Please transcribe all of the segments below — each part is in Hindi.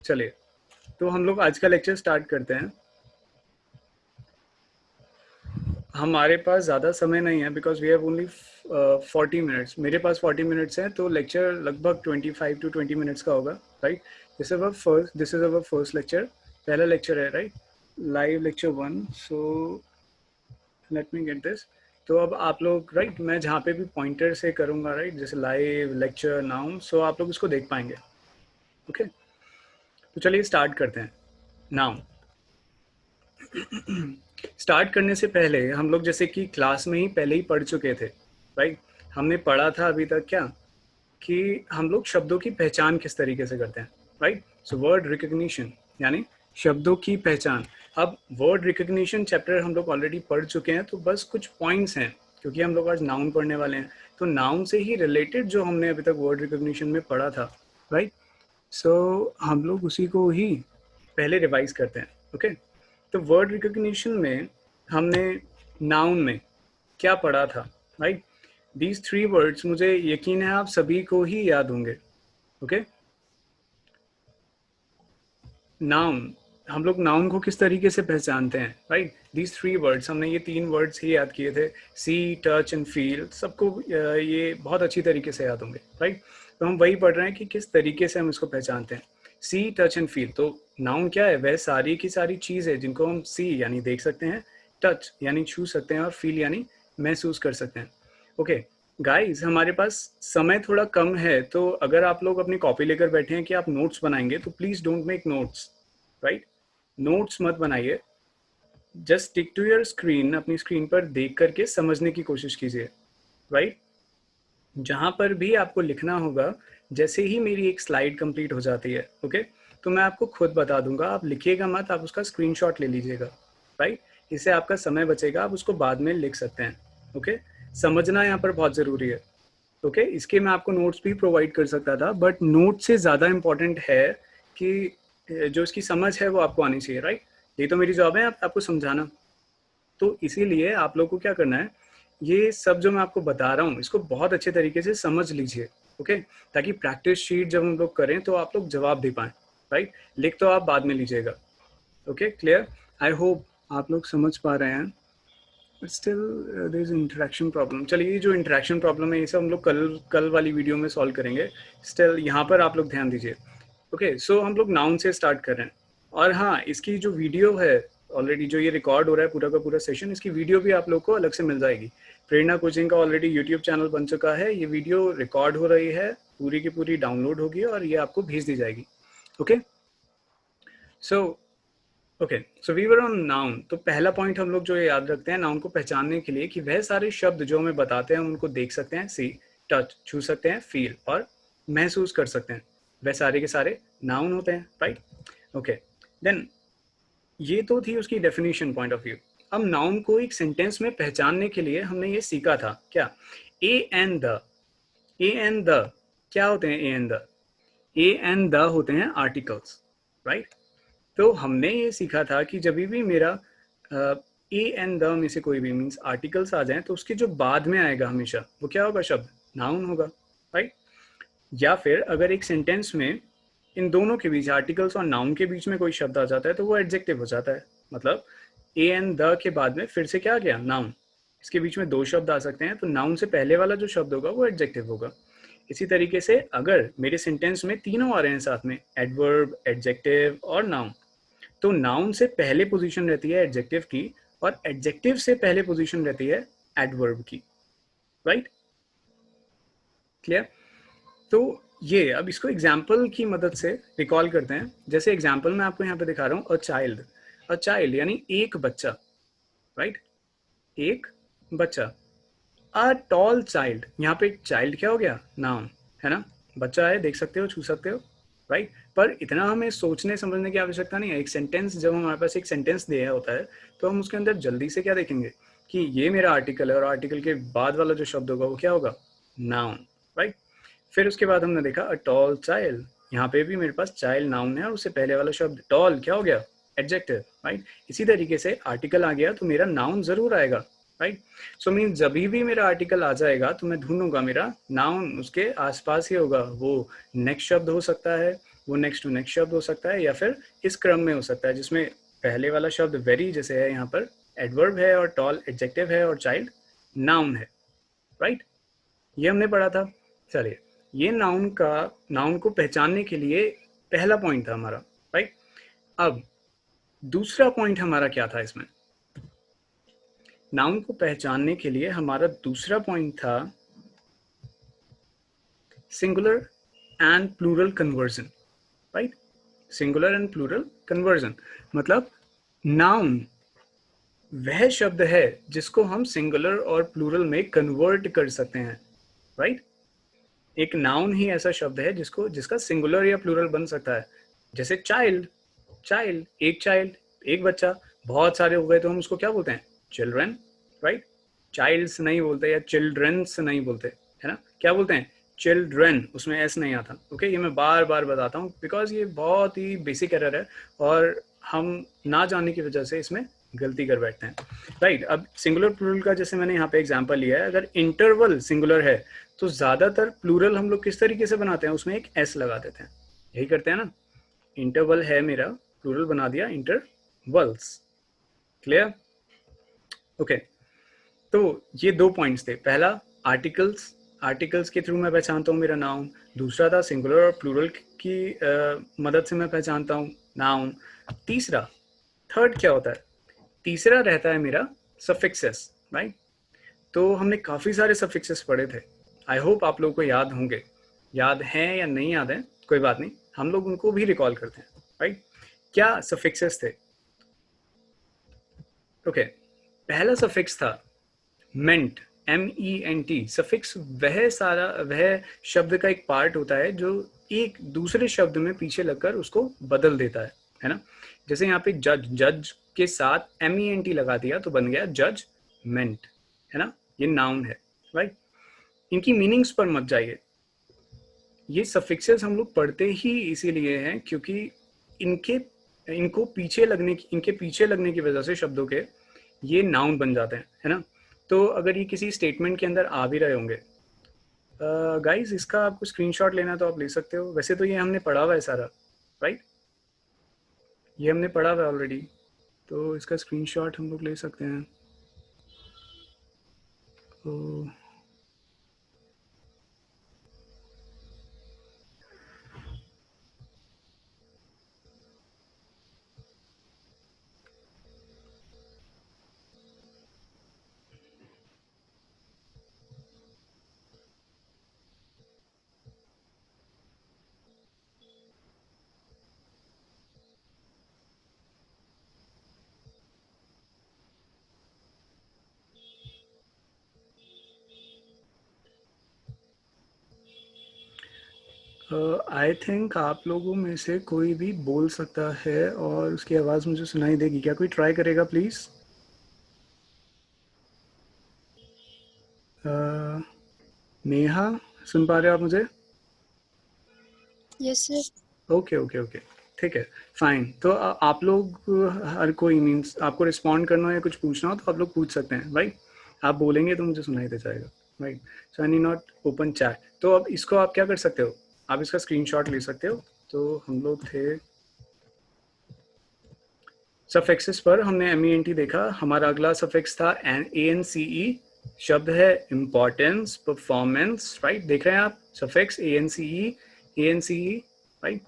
चलिए, तो हम लोग आज का लेक्चर स्टार्ट करते हैं। हमारे पास ज़्यादा समय नहीं है because we have only 40 minutes. मेरे पास 40 मिनट्स हैं, तो लेक्चर लगभग 25 to 20 मिनट्स का होगा, right. This is our first lecture, पहला लेक्चर है, right. Live lecture 1। So let me get this. तो अब आप लोग, राइट, मैं जहाँ पे भी पॉइंटर से करूँगा, राइट, जैसे लाइव लेक्चर नाउन, सो आप लोग इसको देख पाएंगे। ओके, तो चलिए स्टार्ट करते हैं। नाउन स्टार्ट करने से पहले हम लोग जैसे कि क्लास में ही पहले ही पढ़ चुके थे, राइट। हमने पढ़ा था अभी तक क्या, कि हम लोग शब्दों की पहचान किस तरीके से करते हैं, राइट। सो वर्ड रिकग्निशन यानी शब्दों की पहचान। अब वर्ड रिकग्निशन चैप्टर हम लोग ऑलरेडी पढ़ चुके हैं, तो बस कुछ पॉइंट्स हैं क्योंकि हम लोग आज नाउन पढ़ने वाले हैं। तो नाउन से ही रिलेटेड जो हमने अभी तक वर्ड रिकग्निशन में पढ़ा था, राइट। सो हम लोग उसी को ही पहले रिवाइज करते हैं। ओके, तो वर्ड रिकग्निशन में हमने नाउन में क्या पढ़ा था, राइट। दीज 3 वर्ड्स मुझे यकीन है आप सभी को ही याद होंगे। ओके, नाउन, हम लोग नाउन को किस तरीके से पहचानते हैं, राइट। दीज 3 वर्ड्स, हमने ये 3 वर्ड्स ही याद किए थे, सी, टच एंड फील। सबको ये बहुत अच्छी तरीके से याद होंगे, राइट। तो हम वही पढ़ रहे हैं कि किस तरीके से हम इसको पहचानते हैं। सी, टच एंड फील। तो नाउन क्या है, वह सारी की सारी चीज़ है जिनको हम सी यानी देख सकते हैं, टच यानी छू सकते हैं, और फील यानी महसूस कर सकते हैं। ओके गाइस, हमारे पास समय थोड़ा कम है, तो अगर आप लोग अपनी कॉपी लेकर बैठे हैं कि आप नोट्स बनाएंगे, तो please don't make notes, right. Notes मत बनाइए, just stick to your screen. अपनी स्क्रीन पर देख करके समझने की कोशिश कीजिए, राइट। जहां पर भी आपको लिखना होगा, जैसे ही मेरी एक स्लाइड कंप्लीट हो जाती है, ओके, तो मैं आपको खुद बता दूंगा, आप लिखिएगा मत, आप उसका स्क्रीनशॉट ले लीजिएगा, राइट। इससे आपका समय बचेगा, आप उसको बाद में लिख सकते हैं। ओके, समझना यहाँ पर बहुत ज़रूरी है। ओके, इसके मैं आपको नोट्स भी प्रोवाइड कर सकता था, बट नोट से ज़्यादा इम्पोर्टेंट है कि जो इसकी समझ है वो आपको आनी चाहिए, राइट। ये तो मेरी जॉब है आपको समझाना। तो इसीलिए आप लोग को क्या करना है, ये सब जो मैं आपको बता रहा हूँ इसको बहुत अच्छे तरीके से समझ लीजिए, ओके, ताकि प्रैक्टिस शीट जब हम लोग करें तो आप लोग जवाब दे पाएँ, राइट। लिख तो आप बाद में लीजिएगा। Okay, clear. आई होप आप लोग समझ पा रहे हैं। Still there is interaction problem. चलिए, ये जो इंटरेक्शन प्रॉब्लम है ये सब हम लोग कल वाली वीडियो में सॉल्व करेंगे। स्टिल यहाँ पर आप लोग ध्यान दीजिए। ओके, सो हम लोग नाउन से स्टार्ट कर रहे हैं। और हाँ, इसकी जो वीडियो है, ऑलरेडी जो ये रिकॉर्ड हो रहा है पूरा का पूरा सेशन, इसकी वीडियो भी आप लोग को अलग से मिल जाएगी। प्रेरणा कोचिंग का ऑलरेडी यूट्यूब चैनल बन चुका है, ये वीडियो रिकॉर्ड हो रही है, पूरी की पूरी डाउनलोड होगी और ये आपको भेज दी जाएगी। Okay, so so we were on noun. तो पहला पॉइंट हम लोग जो याद रखते हैं नाउन को पहचानने के लिए, कि वह सारे शब्द जो हमें बताते हैं हम उनको देख सकते हैं, सी, टच छू सकते हैं, फील और महसूस कर सकते हैं, वह सारे के सारे नाउन होते हैं, राइट। ओके, देन ये तो थी उसकी डेफिनेशन पॉइंट ऑफ व्यू। अब नाउन को एक सेंटेंस में पहचानने के लिए हमने ये सीखा था क्या, A and the. A and the क्या होते हैं, A and the, A and the होते हैं आर्टिकल्स, राइट। तो हमने ये सीखा था कि जब भी मेरा ए एंड द में से कोई भी मीन्स आर्टिकल्स आ जाएं, तो उसके जो बाद में आएगा हमेशा वो क्या होगा, शब्द नाउन होगा, राइट। या फिर अगर एक सेंटेंस में इन दोनों के बीच, आर्टिकल्स और नाउन के बीच में कोई शब्द आ जाता है, तो वो एडजेक्टिव हो जाता है। मतलब ए एंड द के बाद में फिर से क्या आ गया, नाउन। इसके बीच में 2 शब्द आ सकते हैं, तो नाउन से पहले वाला जो शब्द होगा वो एडजेक्टिव होगा। इसी तरीके से अगर मेरे सेंटेंस में तीनों आ रहे हैं साथ में, एडवर्ब, एडजेक्टिव और नाउन, तो नाउन से पहले पोजीशन रहती है एडजेक्टिव की, और एडजेक्टिव से पहले पोजीशन रहती है एडवर्ब की, राइट। क्लियर। तो ये अब इसको एग्जाम्पल की मदद से रिकॉल करते हैं। जैसे एग्जाम्पल मैं आपको यहाँ पे दिखा रहा हूँ, अ चाइल्ड। अ चाइल्ड यानी एक बच्चा, राइट, एक बच्चा। अ टॉल चाइल्ड, यहाँ पे चाइल्ड क्या हो गया, नाउन, है ना। बच्चा है, देख सकते हो, छू सकते हो, राइट। पर इतना हमें सोचने समझने की आवश्यकता नहीं है। एक सेंटेंस, जब हमारे पास एक सेंटेंस दिया होता है, तो हम उसके अंदर जल्दी से क्या देखेंगे कि ये मेरा आर्टिकल है, और आर्टिकल के बाद वाला जो शब्द होगा वो क्या होगा, नाउन, राइट। फिर उसके बाद हमने देखा अ टॉल चाइल्ड। यहाँ पे भी मेरे पास चाइल्ड नाउन है, और उससे पहले वाला शब्द टॉल क्या हो गया, एडजेक्टिव, राइट। इसी तरीके से आर्टिकल आ गया तो मेरा नाउन जरूर आएगा, राइट। सो मीन जब भी मेरा आर्टिकल आ जाएगा तो मैं ढूंढूंगा मेरा नाउन उसके आसपास ही होगा। वो नेक्स्ट शब्द हो सकता है, वो नेक्स्ट टू नेक्स्ट शब्द हो सकता है या फिर इस क्रम में हो सकता है जिसमें पहले वाला शब्द वेरी जैसे है यहाँ पर एडवर्ब है और टॉल एडजेक्टिव है और चाइल्ड नाउन है, राइट? ये हमने पढ़ा था। चलिए, ये नाउन को पहचानने के लिए पहला पॉइंट था हमारा, राइट? अब दूसरा पॉइंट हमारा क्या था इसमें? नाउन को पहचानने के लिए हमारा दूसरा पॉइंट था singular and plural conversion, right? Singular and plural conversion मतलब नाउन वह शब्द है जिसको हम सिंगुलर और प्लूरल में कन्वर्ट कर सकते हैं, राइट? एक नाउन ही ऐसा शब्द है जिसका सिंगुलर या प्लूरल बन सकता है। जैसे चाइल्ड, चाइल्ड एक बच्चा, बहुत सारे हो गए तो हम उसको क्या बोलते हैं? Children, right? चाइल्ड्स नहीं बोलते या चिल्ड्रंस नहीं बोलते, है ना? क्या बोलते हैं? चिल्ड्रन, उसमें एस नहीं आता। ओके, ये मैं बार बार बताता हूँ बिकॉज ये बहुत ही बेसिक एरर है और हम ना जानने की वजह से इसमें गलती कर बैठते हैं, राइट? अब सिंगुलर प्लूरल का जैसे मैंने यहाँ पे एग्जांपल लिया है, अगर इंटरवल सिंगुलर है तो ज्यादातर प्लूरल हम लोग किस तरीके से बनाते हैं? उसमें एक एस लगा देते हैं, यही करते हैं ना? इंटरवल है मेरा, प्लूरल बना दिया इंटरवल्स। क्लियर? ओके, तो ये दो पॉइंट्स थे। पहला आर्टिकल्स के थ्रू मैं पहचानता हूँ मेरा नाउन। दूसरा था सिंगुलर और प्लूरल की मदद से मैं पहचानता हूँ नाउन। थर्ड क्या होता है? तीसरा रहता है मेरा सफिक्सेस, राइट? तो हमने काफ़ी सारे सफिक्सेस पढ़े थे, आई होप आप लोगों को याद होंगे। याद हैं या नहीं याद है कोई बात नहीं, हम लोग उनको भी रिकॉल करते हैं, राइट? क्या सफिक्सेस थे? ओके, पहला सफिक्स था मेंट, MENT। सफिक्स वह शब्द का एक पार्ट होता है जो एक दूसरे शब्द में पीछे लगकर उसको बदल देता है ना? जैसे यहाँ पे जज के साथ MENT लगा दिया तो बन गया जजमेंट, है ना? ये नाउन है, राइट? इनकी मीनिंग्स पर मत जाइए, ये सफिक्सेस हम लोग पढ़ते ही इसीलिए हैं क्योंकि इनके पीछे लगने की वजह से शब्दों के ये नाउन बन जाते हैं, है ना? तो अगर ये किसी स्टेटमेंट के अंदर आ भी रहे होंगे, गाइस इसका आपको स्क्रीनशॉट लेना तो आप ले सकते हो। वैसे तो ये हमने पढ़ा हुआ है सारा, राइट? ये हमने पढ़ा हुआ है ऑलरेडी, तो इसका स्क्रीनशॉट हम लोग ले सकते हैं। तो आई थिंक आप लोगों में से कोई भी बोल सकता है और उसकी आवाज़ मुझे सुनाई देगी। क्या कोई ट्राई करेगा प्लीज़? नेहा, सुन पा रहे हो आप मुझे? Yes sir. Okay okay okay, ठीक है, फाइन। तो आप लोग हर कोई मीन्स आपको रिस्पॉन्ड करना हो या कुछ पूछना हो तो आप लोग पूछ सकते हैं, राइट? आप बोलेंगे तो मुझे सुनाई दे जाएगा, right? So I need not open chat. तो अब इसको आप क्या कर सकते हो? आप इसका स्क्रीनशॉट ले सकते हो। तो हम लोग थे सफिक्सेस पर, हमने MENT देखा। हमारा अगला सफिक्स था ANCE, शब्द है इम्पोर्टेंस, परफॉर्मेंस, राइट? देख रहे हैं आप सफिक्स ANCE, राइट?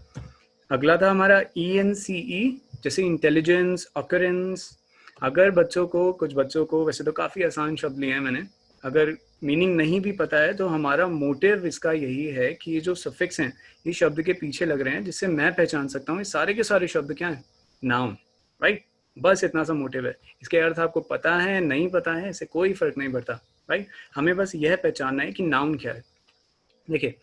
अगला था हमारा ENCE, जैसे इंटेलिजेंस, अकरेंस। अगर कुछ बच्चों को वैसे तो काफ़ी आसान शब्द लिए हैं मैंने, अगर मीनिंग नहीं भी पता है तो हमारा मोटिव इसका यही है कि ये जो सफिक्स हैं ये शब्द के पीछे लग रहे हैं जिससे मैं पहचान सकता हूँ ये सारे के सारे शब्द क्या हैं? Noun, right? बस इतना सा मोटिव है। इसके अर्थ आपको पता है नहीं पता है इससे कोई फर्क नहीं पड़ता, राइट? हमें बस यह पहचानना है कि नाउन क्या है। देखिए,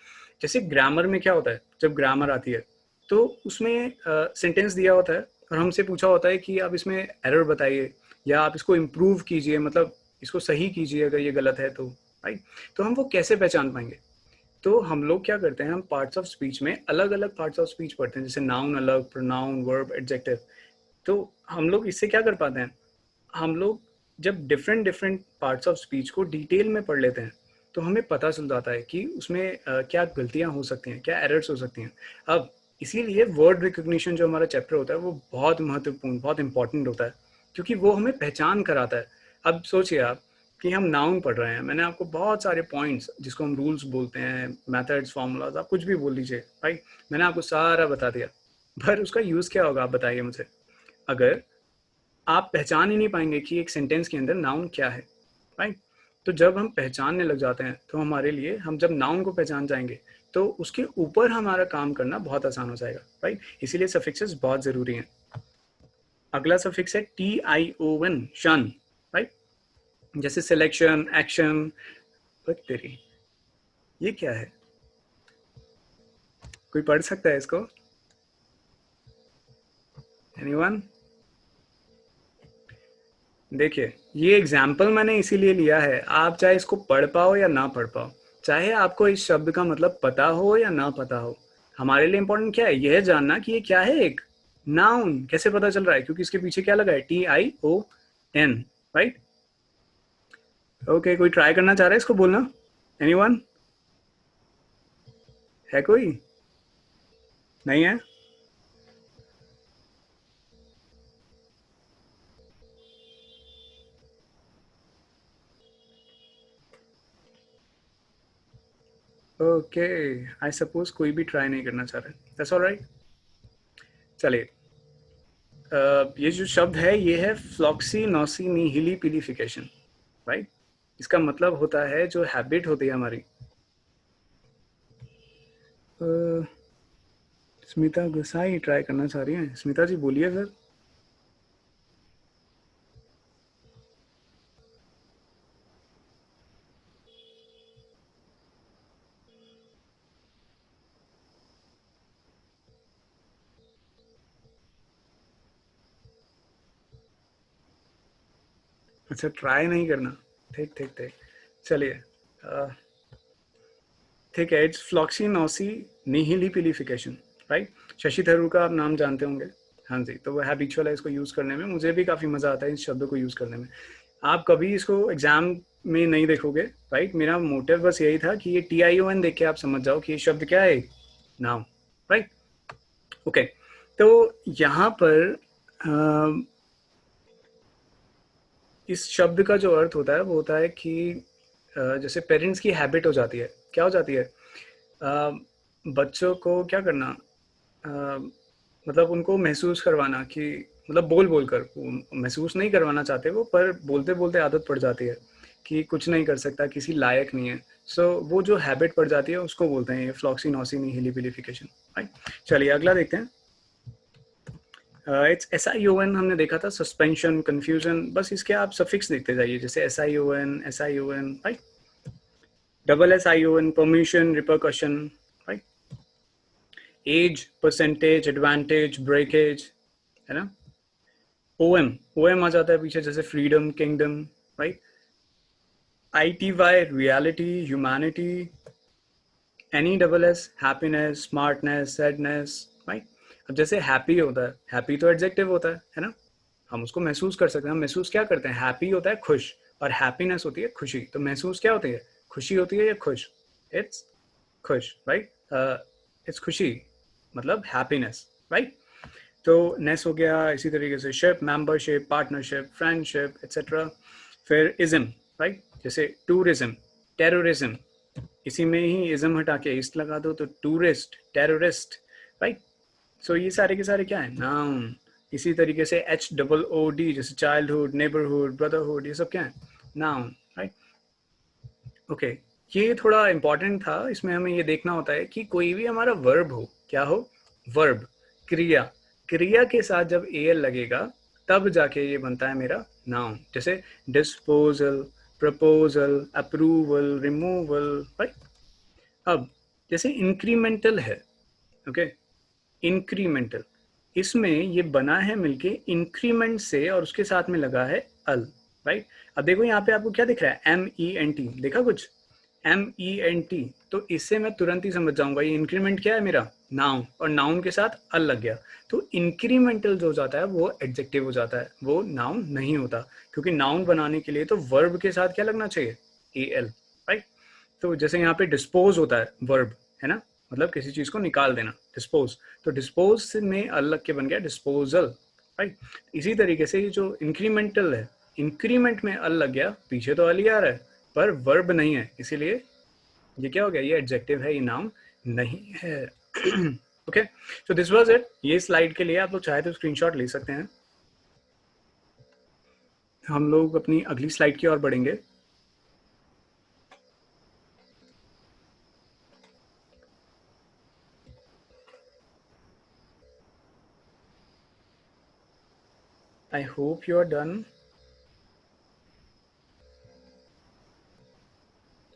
जैसे ग्रामर में क्या होता है, जब ग्रामर आती है तो उसमें सेंटेंस दिया होता है और हमसे पूछा होता है कि आप इसमें एरर बताइए या आप इसको इम्प्रूव कीजिए, मतलब इसको सही कीजिए अगर ये गलत है तो, राइट? तो हम वो कैसे पहचान पाएंगे? तो हम लोग क्या करते हैं, हम पार्ट्स ऑफ स्पीच में अलग अलग पार्ट्स ऑफ स्पीच पढ़ते हैं, जैसे नाउन अलग, प्रोनाउन, वर्ब, एडजेक्टिव। तो हम लोग इससे क्या कर पाते हैं, हम लोग जब different different parts of speech को डिटेल में पढ़ लेते हैं तो हमें पता चल जाता है कि उसमें क्या गलतियां हो सकती हैं, क्या एरर्स हो सकती हैं। अब इसीलिए वर्ड रिकॉग्निशन जो हमारा चैप्टर होता है वो बहुत महत्वपूर्ण, बहुत इंपॉर्टेंट होता है, क्योंकि वो हमें पहचान कराता है। अब सोचिए आप कि हम नाउन पढ़ रहे हैं, मैंने आपको बहुत सारे पॉइंट्स जिसको हम रूल्स बोलते हैं, मेथड्स, फॉर्मूलाज, आप कुछ भी बोल लीजिए राइट, मैंने आपको सारा बता दिया, पर उसका यूज़ क्या होगा आप बताइए मुझे। अगर आप पहचान ही नहीं पाएंगे कि एक सेंटेंस के अंदर नाउन क्या है, राइट। तो जब हम पहचानने लग जाते हैं तो हमारे लिए, हम जब नाउन को पहचान जाएंगे तो उसके ऊपर हमारा काम करना बहुत आसान हो जाएगा, राइट। इसीलिए सफिक्सेस बहुत ज़रूरी हैं। अगला सफिक्स है TION, शन, राइट। जैसे सिलेक्शन, एक्शन। तेरी, ये क्या है? कोई पढ़ सकता है इसको? एनीवन? देखिए, ये एग्जाम्पल मैंने इसीलिए लिया है, आप चाहे इसको पढ़ पाओ या ना पढ़ पाओ, चाहे आपको इस शब्द का मतलब पता हो या ना पता हो, हमारे लिए इंपॉर्टेंट क्या है, यह जानना कि ये क्या है, एक नाउन। कैसे पता चल रहा है? क्योंकि इसके पीछे क्या लगा है, TION, राइट। ओके, कोई ट्राई करना चाह रहा है इसको बोलना? एनीवन? है कोई? नहीं है? ओके, आई सपोज कोई भी ट्राई नहीं करना चाह रहा है, दैट्स ऑलराइट। चलिए, ये जो शब्द है ये है फ्लॉक्सीनोसिनिहिलिपिलिफिकेशन, राइट। इसका मतलब होता है जो हैबिट होती है हमारी। स्मिता गुसाई ट्राई करना चाह रही हैं, स्मिता जी बोलिए सर। अच्छा, ट्राई नहीं करना, ठीक ठीक ठीक। चलिए, ठीक है, इट्स फ्लॉक्सीनोसी निहिलिपिलिफिकेशन, राइट। शशि थरूर का आप नाम जानते होंगे, हाँ जी। तो वो हैबिचुअल है इसको यूज़ करने में, मुझे भी काफ़ी मज़ा आता है इस शब्द को यूज़ करने में। आप कभी इसको एग्जाम में नहीं देखोगे, राइट। मेरा मोटिव बस यही था कि ये TION देख के आप समझ जाओ कि ये शब्द क्या है, नाउन, राइट। ओके, तो यहाँ पर इस शब्द का जो अर्थ होता है वो होता है कि जैसे पेरेंट्स की हैबिट हो जाती है, क्या हो जाती है, बच्चों को क्या करना, मतलब उनको महसूस करवाना कि, मतलब बोल बोल कर, महसूस नहीं करवाना चाहते वो, पर बोलते बोलते आदत पड़ जाती है कि कुछ नहीं कर सकता, किसी लायक नहीं है। सो वो जो हैबिट पड़ जाती है उसको बोलते हैं ये फ्लॉक्सीनोसिन हिलिपिलिफिकेशन, राइट। चलिए अगला देखते हैं। इट्स SION, हमने देखा था सस्पेंशन, कंफ्यूजन, बस इसके आप सफिक्स देखते जाइए, जैसे SION, right. Double SION, permission, repercussion, right. Age, percentage, advantage, breakage, है ना। OM आ जाता है पीछे, जैसे freedom, kingdom, right. ITY, reality, humanity. NESS, happiness, smartness, sadness, right. अब जैसे हैप्पी होता है, हैप्पी तो एडजेक्टिव होता है ना, हम उसको महसूस कर सकते हैं। हम महसूस क्या करते हैं, हैप्पी होता है खुश, और हैप्पीनेस होती है खुशी। तो महसूस क्या होती है, खुशी होती है या खुश? इट्स खुश, राइट। इट्स खुशी, मतलब हैप्पीनेस, राइट। तो नेस हो गया, इसी तरीके से ship, membership, partnership, friendship, etcetera. फिर इज्म, राइट, जैसे टूरिज्म, टेररिज्म, इसी में ही इज्म हटा के इस्ट लगा दो तो टूरिस्ट, टेररिस्ट, राइट। सो ये सारे के सारे क्या है, नाउन। इसी तरीके से HOOD, जैसे चाइल्डहुड, नेबरहुड, ब्रदरहुड, ये सब क्या है, नाउन, राइट। ओके, ये थोड़ा इंपॉर्टेंट था, इसमें हमें ये देखना होता है कि कोई भी हमारा वर्ब हो, क्या हो, वर्ब, क्रिया, क्रिया के साथ जब AL लगेगा तब जाके ये बनता है मेरा नाउन। जैसे disposal, proposal, approval, removal, right. अब जैसे इंक्रीमेंटल है, ओके, इंक्रीमेंटल, इसमें ये बना है मिलके इंक्रीमेंट से, और उसके साथ में लगा है अल, राइट। अब देखो यहाँ पे आपको क्या दिख रहा है, MENT, देखा कुछ, MENT, तो इससे मैं तुरंत ही समझ जाऊंगा ये इंक्रीमेंट क्या है मेरा, नाउन, और नाउन के साथ अल लग गया। तो इंक्रीमेंटल जो जाता है वो एडजेक्टिव हो जाता है, वो नाउन नहीं होता, क्योंकि नाउन बनाने के लिए तो वर्ब के साथ क्या लगना चाहिए, AL, राइट। तो जैसे यहाँ पे डिस्पोज होता है वर्ब, है ना, मतलब किसी चीज को निकाल देना, डिस्पोज। तो डिस्पोज में अल लग के बन गया डिस्पोजल, राइट। इसी तरीके से ये जो इंक्रीमेंटल है, इंक्रीमेंट में अल लग गया, पीछे तो अल ही आ रहा है पर वर्ब नहीं है, इसीलिए ये क्या हो गया, ये एडजेक्टिव है, ये नाउन नहीं है। Okay, so this was it. ये स्लाइड के लिए आप लोग चाहे तो स्क्रीनशॉट ले सकते हैं। हम लोग अपनी अगली स्लाइड की ओर बढ़ेंगे। I hope you are done.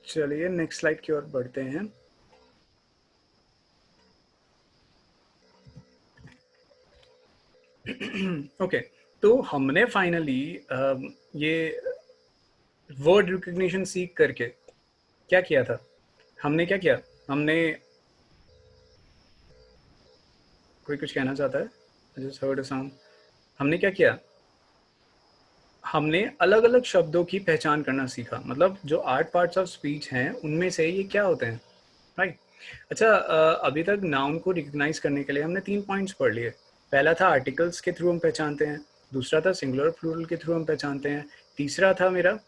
चलिए नेक्स्ट स्लाइड की ओर बढ़ते हैं। ओके, तो हमने फाइनली ये वर्ड रिकग्निशन सीख करके क्या किया था, हमने क्या किया, हमने, कोई कुछ कहना चाहता है? I just heard a sound। हमने क्या किया, हमने अलग अलग शब्दों की पहचान करना सीखा। मतलब जो 8 पार्ट्स ऑफ स्पीच हैं उनमें से ये क्या होते हैं, राइट। अच्छा, अभी तक नाउन को रिकग्नाइज करने के लिए हमने 3 पॉइंट्स पढ़ लिए। पहला था आर्टिकल्स के थ्रू हम पहचानते हैं, दूसरा था सिंगुलर प्लूरल के थ्रू हम पहचानते हैं, तीसरा था मेरा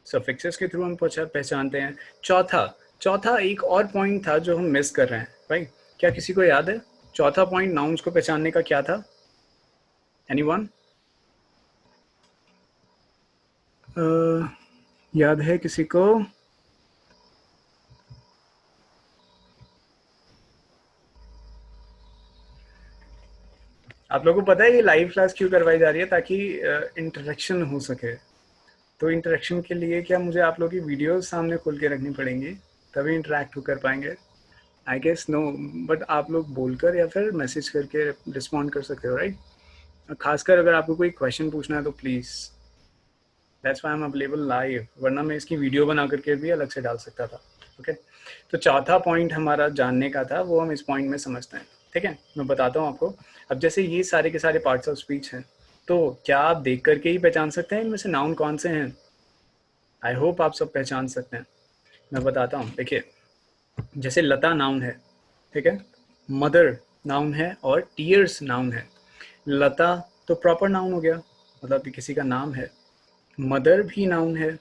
सफिक्सेस के थ्रू हम पहचानते हैं, चौथा चौथा एक और पॉइंट था जो हम मिस कर रहे हैं, राइट। क्या किसी को याद है चौथा पॉइंट नाउन्स को पहचानने का क्या था? एनीवन? याद है किसी को? आप लोगों को पता है ये लाइव क्लास क्यों करवाई जा रही है? ताकि इंटरेक्शन हो सके। तो इंटरेक्शन के लिए क्या मुझे आप लोगों की वीडियोस सामने खोल के रखनी पड़ेंगी, तभी इंटरेक्ट कर पाएंगे? आई गेस नो, बट आप लोग बोलकर या फिर मैसेज करके रिस्पॉन्ड कर सकते हो, राइट। खासकर अगर आपको कोई क्वेश्चन पूछना है तो please, that's why I am available live, वरना मैं इसकी वीडियो बना करके भी अलग से डाल सकता था। ओके, तो चौथा पॉइंट हमारा जानने का था, वो हम इस पॉइंट में समझते हैं। ठीक है, मैं बताता हूँ आपको। अब जैसे ये सारे के सारे पार्ट्स ऑफ स्पीच हैं, तो क्या आप देख करके ही पहचान सकते हैं इनमें से नाउन कौन से हैं? आई होप आप सब पहचान सकते हैं। मैं बताता हूँ, देखिए जैसे लता नाउन है, ठीक है, मदर नाउन है और टीयर्स नाउन है। लता तो प्रॉपर नाउन हो गया, मतलब कि किसी का नाम है। मदर भी नाउन है।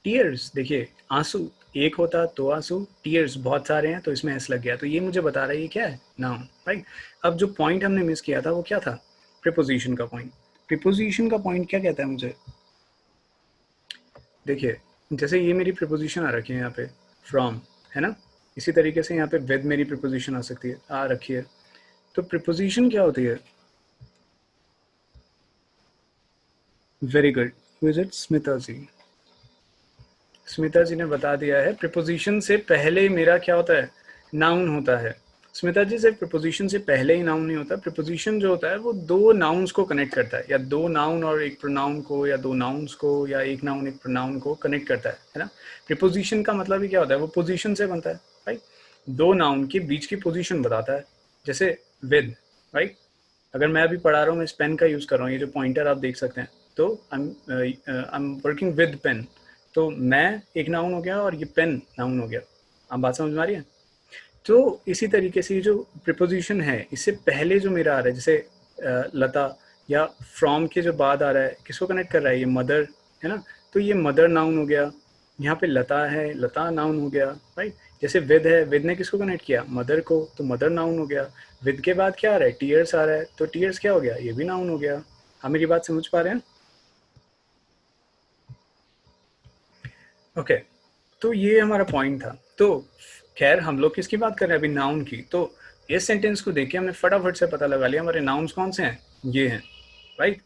टीयर्स देखिए, आंसू एक होता तो आंसू, टीयर्स बहुत सारे हैं तो इसमें एस लग गया, तो ये मुझे बता रहा है ये क्या है, नाउन, राइट। अब जो पॉइंट हमने मिस किया था वो क्या था? प्रीपोजिशन का पॉइंट। प्रीपोजिशन का पॉइंट क्या कहता है मुझे? देखिए जैसे ये मेरी प्रीपोजिशन आ रखी है यहाँ पे, फ्रॉम, है ना। इसी तरीके से यहाँ पे विद मेरी प्रीपोजिशन आ सकती है, आ रखी है। तो प्रीपोजिशन क्या होती है? Very good, who is it? Smita ji. Smita ji ने बता दिया है, प्रीपोजिशन से पहले मेरा क्या होता है, नाउन होता है। स्मिता जी, से प्रीपोजिशन से पहले ही नाउन नहीं होता। प्रीपोजिशन जो होता है वो दो नाउन्स को कनेक्ट करता है, या दो नाउन और एक प्रोनाउन को, या दो नाउन्स को, या एक नाउन एक प्रोनाउन को कनेक्ट करता है ना। प्रीपोजिशन का मतलब ही क्या होता है, वो पोजिशन से बनता है, राइट। दो नाउन के बीच की पोजिशन बताता है। जैसे विद, राइट। अगर मैं अभी पढ़ा रहा हूँ, मैं इस पेन का यूज़ कर रहा हूँ, ये जो पॉइंटर आप देख सकते हैं, तो I am working with pen, तो मैं एक नाउन हो गया और ये पेन नाउन हो गया। आप बात समझ में आ रही है? तो इसी तरीके से जो प्रिपोजिशन है, इससे पहले जो मेरा आ रहा है, जैसे लता, या फ्रॉम के जो बाद आ रहा है, किसको कनेक्ट कर रहा है, ये मदर, है ना। तो ये मदर नाउन हो गया। यहाँ पे लता है, लता नाउन हो गया, राइट। जैसे विद है, विद ने किसको कनेक्ट किया, मदर को, तो मदर नाउन हो गया। विद के बाद क्या आ रहा है, टीयर्स आ रहा है, तो टीयर्स क्या हो गया, ये भी नाउन हो गया। आप मेरी बात समझ पा रहे हैं? ओके, तो ये हमारा पॉइंट था। तो खैर हम लोग किसकी बात कर रहे हैं अभी, नाउन की। तो इस सेंटेंस को देख के हमने फटाफट से पता लगा लिया हमारे नाउन्स कौन से हैं, ये हैं, राइट।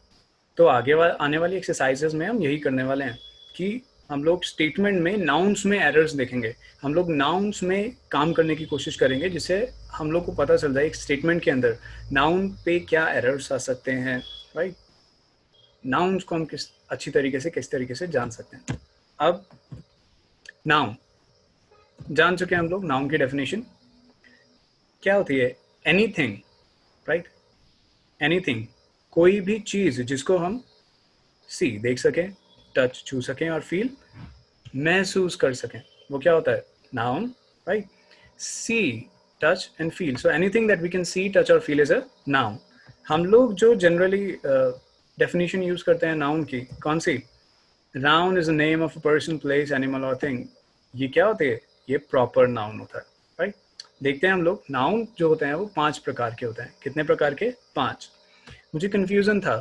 तो आने वाली एक्सरसाइजेज में हम यही करने वाले हैं कि हम लोग स्टेटमेंट में नाउन्स में एरर्स देखेंगे। हम लोग नाउन्स में काम करने की कोशिश करेंगे, जिससे हम लोग को पता चल जाए एक स्टेटमेंट के अंदर नाउन पे क्या एरर्स आ सकते हैं, राइट। नाउन्स को हम किस अच्छी तरीके से किस तरीके से जान सकते हैं। अब नाउन जान चुके हैं हम लोग, नाउन की डेफिनेशन क्या होती है, एनीथिंग, राइट। एनीथिंग, कोई भी चीज जिसको हम सी देख सकें, टच छू सकें और फील महसूस कर सकें, वो क्या होता है, noun, right. See touch and feel. So anything that we can see, touch और फील इज अ नाउन. हम लोग जो जनरली डेफिनेशन यूज करते हैं नाउन की, कौन सी? Noun is the name of a person, place, animal और थिंग. ये क्या होते हैं? ये प्रॉपर नाउन होता है, राइट? देखते हैं हम लोग नाउन जो होते हैं वो 5 प्रकार के होते हैं. कितने प्रकार के? 5. मुझे कंफ्यूजन था,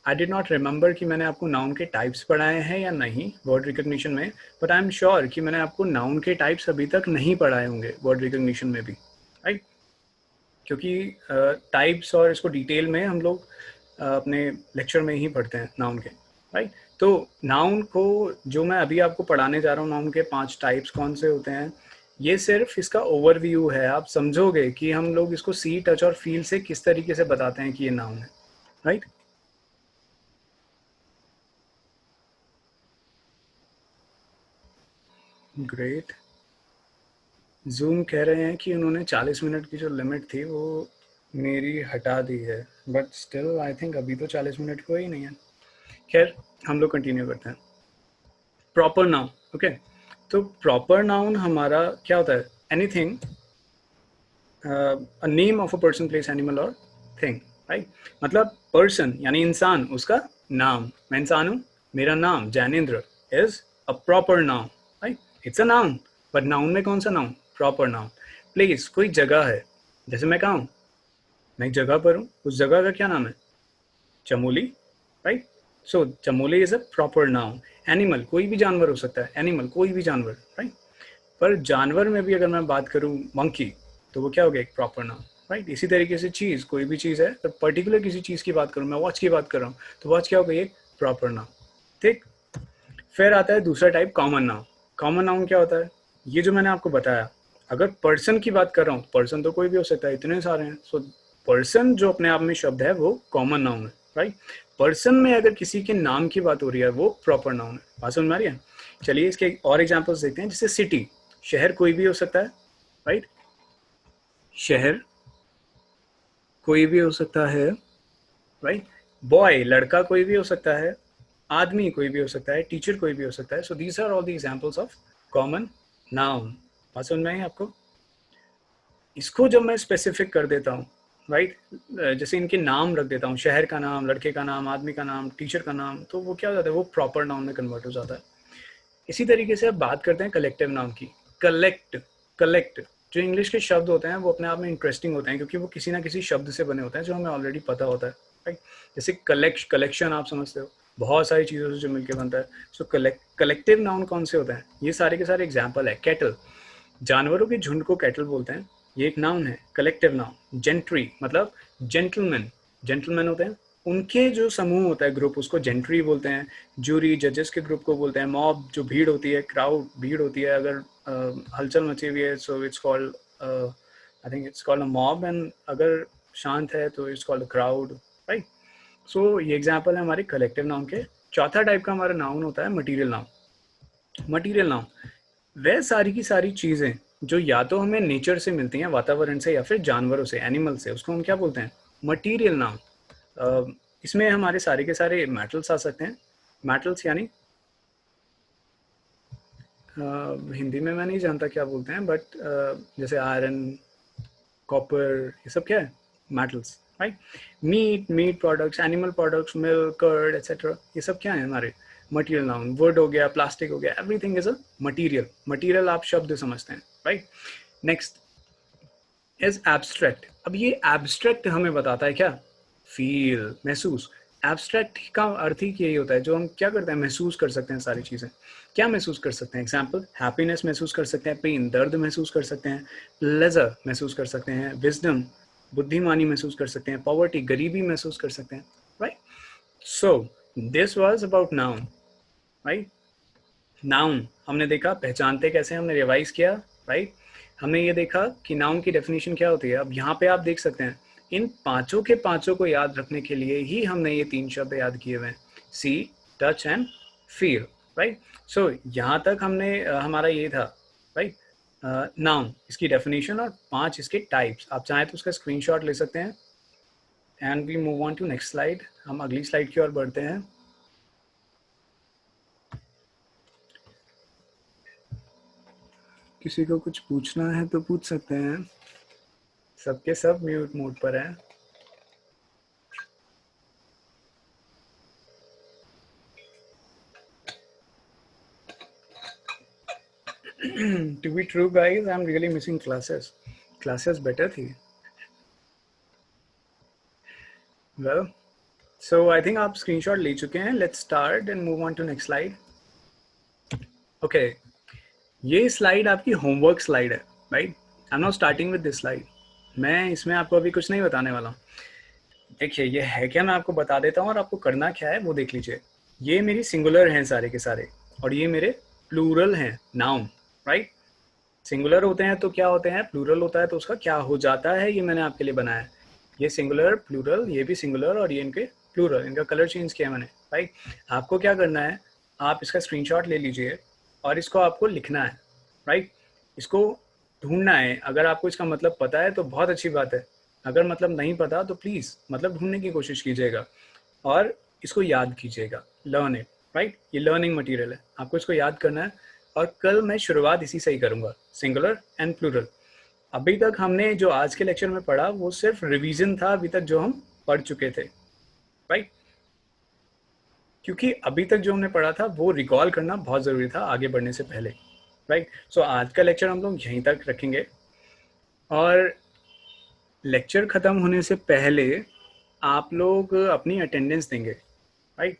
आई डिड नॉट रिमेंबर कि मैंने आपको नाउन के टाइप्स पढ़ाए हैं या नहीं वर्ड रिकग्निशन में, बट आई एम श्योर कि मैंने आपको नाउन के टाइप्स अभी तक नहीं पढ़ाए होंगे वर्ड रिकग्निशन में भी, राइट? क्योंकि टाइप्स और इसको डिटेल में हम लोग अपने लेक्चर में ही पढ़ते हैं नाउन के, राइट? तो नाउन को जो मैं अभी आपको पढ़ाने जा रहा हूँ, नाउन के 5 टाइप्स कौन से होते हैं, ये सिर्फ इसका ओवरव्यू है. आप समझोगे कि हम लोग इसको सी, टच और फील से किस तरीके से बताते हैं कि ये नाउन है, राइट? ग्रेट. जूम कह रहे हैं कि उन्होंने 40 मिनट की जो लिमिट थी वो मेरी हटा दी है, बट स्टिल आई थिंक अभी तो 40 मिनट हुआ ही नहीं है. खैर, हम लोग कंटिन्यू करते हैं. Proper noun, okay. तो प्रॉपर नाउन हमारा क्या होता है? Anything, a name of a person, place, animal और थिंग, राइट? मतलब पर्सन यानी इंसान, उसका नाम. मैं इंसान हूँ, मेरा नाम Jainendra is a proper noun, right? It's a noun, but noun में कौन सा नाउन? Proper noun. प्लेस, कोई जगह है, जैसे मैं कहा हूँ मैं एक जगह पर हूँ, उस जगह का क्या नाम है? Chamoli, right? So Chamoli is a proper noun. Animal, कोई भी जानवर हो सकता है, एनिमल कोई भी जानवर, राइट? पर जानवर में भी अगर मैं बात करूं मंकी, तो वो क्या हो गया? एक प्रॉपर नाउन, राइट? इसी तरीके से चीज़, कोई भी चीज़ है, तो पर्टिकुलर किसी चीज़ की बात करूं, मैं वॉच की बात कर रहा हूँ, तो वॉच क्या हो गई? एक प्रॉपर नाउन, ठीक. फिर आता है दूसरा type, common noun. Common noun क्या होता है? ये जो मैंने आपको बताया, अगर पर्सन की बात कर रहा हूँ, पर्सन तो कोई भी हो सकता है, इतने सारे हैं. सो पर्सन जो अपने आप में शब्द है वो कॉमन नाउन है, राइट? पर्सन में अगर किसी के नाम की बात हो रही है वो प्रॉपर नाउन है. बात समझ में आ रही है? चलिए इसके और एग्जाम्पल्स देखते हैं. जैसे सिटी, शहर कोई भी हो सकता है, राइट? शहर कोई भी हो सकता है, राइट? बॉय, लड़का कोई भी हो सकता है, आदमी कोई भी हो सकता है, टीचर कोई भी हो सकता है. So these are all the examples of common noun. बात समझ में आई आपको? इसको जब मैं स्पेसिफिक कर देता हूँ, राइट, जैसे इनके नाम रख देता हूँ, शहर का नाम, लड़के का नाम, आदमी का नाम, टीचर का नाम, तो वो क्या हो जाता है? वो प्रॉपर नाउन में कन्वर्ट हो जाता है. इसी तरीके से अब बात करते हैं कलेक्टिव नाउन की. कलेक्ट, कलेक्ट, जो इंग्लिश के शब्द होते हैं वो अपने आप में इंटरेस्टिंग होते हैं क्योंकि वो किसी ना किसी शब्द से बने होते हैं जो हमें ऑलरेडी पता होता है, राइट? जैसे कलेक्शन आप समझते हो, बहुत सारी चीज़ों से जो मिलकर बनता है. सो कलेक्टिव नाउन कौन से होते हैं? ये सारे के सारे एग्जाम्पल है. कैटल, जानवरों के झुंड को कैटल बोलते हैं, ये एक नाउन है, कलेक्टिव नाउन. जेंट्री मतलब जेंटलमैन, जेंटलमैन होते हैं, उनके जो समूह होता है, ग्रुप, उसको जेंट्री बोलते हैं. जूरी, जजेस के ग्रुप को बोलते हैं. मॉब, जो भीड़ होती है, क्राउड, भीड़ होती है, अगर हलचल मची हुई है, so it's called, I think it's called a mob. And अगर शांत है तो it's called a crowd, right? So ये एग्जाम्पल है हमारे कलेक्टिव नाउन के. चौथा टाइप का हमारा नाउन होता है मटीरियल नाउन. मटीरियल नाउन वह सारी की सारी चीज़ें जो या तो हमें नेचर से मिलती हैं, वातावरण से, या फिर जानवरों से, एनिमल से, उसको हम क्या बोलते हैं? Material noun. इसमें हमारे सारे के सारे मेटल्स आ सकते हैं. मेटल्स यानी हिंदी में मैं नहीं जानता क्या बोलते हैं, बट जैसे आयरन, कॉपर, ये सब क्या है? Metals, right? Meat products, animal products, milk, curd, etcetera, ये सब क्या है? हमारे मटेरियल नाउन. वुड हो गया, प्लास्टिक हो गया, everything is a material. Material आप शब्द समझते हैं, राइट? Next is abstract. अब ये एब्स्ट्रैक्ट हमें बताता है क्या? फील, महसूस. एब्स्ट्रैक्ट का अर्थ ही यही होता है, जो हम क्या करते हैं? महसूस कर सकते हैं सारी चीज़ें. क्या महसूस कर सकते हैं? एग्जाम्पल, हैप्पीनेस महसूस कर सकते हैं, पेन, दर्द महसूस कर सकते हैं, प्लेजर महसूस कर सकते हैं, विजडम, बुद्धिमानी महसूस कर सकते हैं, पॉवर्टी, गरीबी महसूस कर सकते हैं, right? So this was about noun, right? Noun हमने देखा पहचानते कैसे, हमने रिवाइज किया, राइट? हमने ये देखा कि नाउन की डेफिनेशन क्या होती है. अब यहाँ पे आप देख सकते हैं, इन पांचों के पांचों को याद रखने के लिए ही हमने ये 3 शब्द याद किए हुए हैं, सी, टच एंड फील, राइट? सो यहाँ तक हमने हमारा ये था, राइट? नाउन, इसकी डेफिनेशन और 5 इसके टाइप्स. आप चाहें तो उसका स्क्रीनशॉट ले सकते हैं. And we move on to next slide. हम अगली स्लाइड की ओर बढ़ते हैं. किसी को कुछ पूछना है तो पूछ सकते हैं. सबके सब म्यूट मोड पर हैं। To be true guys, I'm really missing classes. Classes better थी. Well, so I think आप screenshot ले चुके हैं. Let's start and move on to next slide. Okay, ये स्लाइड आपकी होमवर्क स्लाइड है, right? I am not starting with this slide. मैं इसमें आपको अभी कुछ नहीं बताने वाला. देखिए ये है क्या, मैं आपको बता देता हूँ और आपको करना क्या है वो देख लीजिए. ये मेरी सिंगुलर हैं सारे के सारे, और ये मेरे प्लूरल हैं, नाउन, राइट? सिंगुलर होते हैं तो क्या होते हैं, प्लूरल होता है तो उसका क्या हो जाता है, ये मैंने आपके लिए बनाया है. ये सिंगुलर, प्लूरल, ये भी सिंगुलर और ये इनके प्लूरल, इनका कलर चेंज किया मैंने, राइट? आपको क्या करना है, आप इसका स्क्रीनशॉट ले लीजिए और इसको आपको लिखना है, राइट? इसको ढूंढना है. अगर आपको इसका मतलब पता है तो बहुत अच्छी बात है. अगर मतलब नहीं पता तो प्लीज़ मतलब ढूंढने की कोशिश कीजिएगा और इसको याद कीजिएगा. Learn it, right? ये लर्निंग मटेरियल है, आपको इसको याद करना है. और कल मैं शुरुआत इसी से ही करूँगा, सिंगुलर एंड प्लूरल. अभी तक हमने जो आज के लेक्चर में पढ़ा वो सिर्फ रिवीजन था अभी तक जो हम पढ़ चुके थे, राइट? क्योंकि अभी तक जो हमने पढ़ा था वो रिकॉल करना बहुत ज़रूरी था आगे बढ़ने से पहले, राइट? सो आज का लेक्चर हम लोग यहीं तक रखेंगे और लेक्चर ख़त्म होने से पहले आप लोग अपनी अटेंडेंस देंगे, राइट?